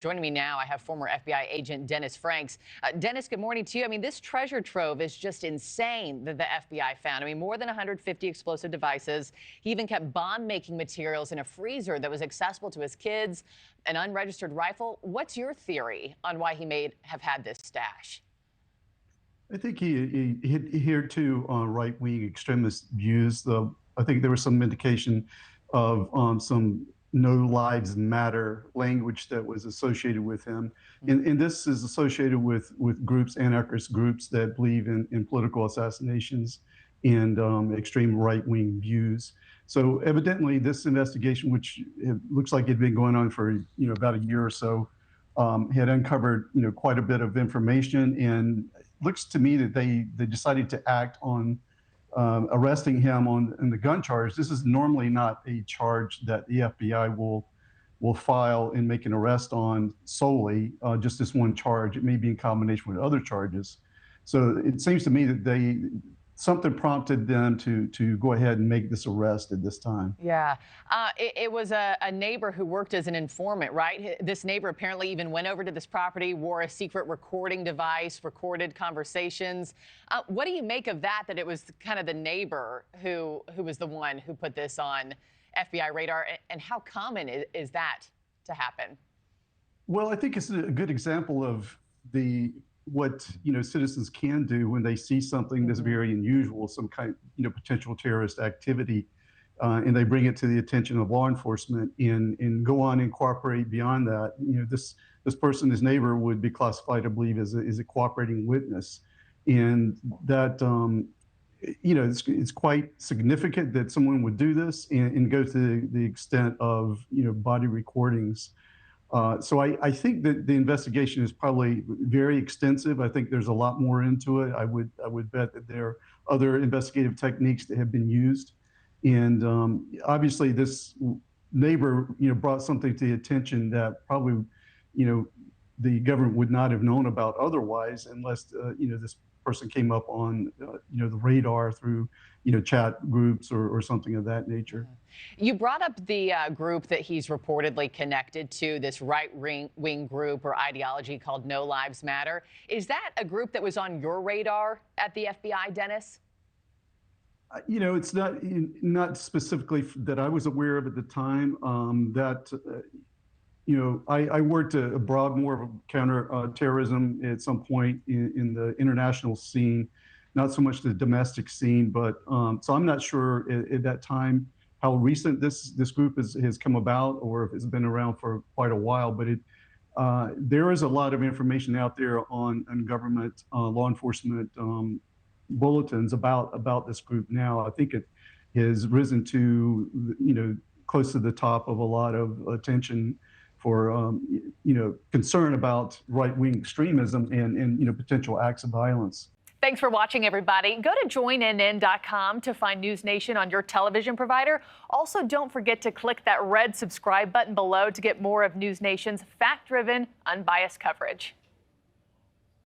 Joining me now, I have former FBI agent Dennis Franks. Dennis, good morning to you. I mean, this treasure trove is just insane that the FBI found. I mean, more than 150 explosive devices. He even kept bomb-making materials in a freezer that was accessible to his kids, an unregistered rifle. What's your theory on why he may have had this stash? I think he adhered to right-wing extremist views. I think there was some indication of some "no lives matter" language that was associated with him, and this is associated with groups, anarchist groups that believe in political assassinations and extreme right-wing views. So evidently, this investigation, which it looks like it had been going on for about a year or so, had uncovered quite a bit of information, and looks to me that they decided to act on arresting him on the gun charge. This is normally not a charge that the FBI will file and make an arrest on solely, just this one charge. It may be in combination with other charges. So it seems to me that something prompted them to go ahead and make this arrest at this time. Yeah, it was a neighbor who worked as an informant, right? This neighbor apparently even went over to this property, wore a secret recording device, recorded conversations. What do you make of that it was kind of the neighbor who was the one who put this on FBI radar, and how common is that to happen? Well, I think it's a good example of what citizens can do when they see something that's very unusual, some kind potential terrorist activity, and they bring it to the attention of law enforcement and go on and cooperate beyond that. This person, this neighbor, would be classified, I believe, as a cooperating witness, and that it's quite significant that someone would do this and go to the extent of body recordings. So I think that the investigation is probably very extensive. I think there's a lot more into it. I would bet that there are other investigative techniques that have been used, and obviously this neighbor brought something to the attention that probably the government would not have known about otherwise, unless this person came up on the radar through chat groups or something of that nature. You brought up the group that he's reportedly connected to, this right-wing group or ideology called No Lives Matter. Is that a group that was on your radar at the FBI, Dennis? It's not specifically that I was aware of at the time. I worked abroad more of a counter-terrorism at some point in the international scene, not so much the domestic scene, but so I'm not sure at that time how recent this group has come about, or if it's been around for quite a while. But there is a lot of information out there on government law enforcement bulletins about this group now. I think it has risen to close to the top of a lot of attention for concern about right-wing extremism and potential acts of violence. Thanks for watching, everybody. Go to joinnn.com to find NewsNation on your television provider. Also, don't forget to click that red subscribe button below to get more of NewsNation's fact-driven, unbiased coverage.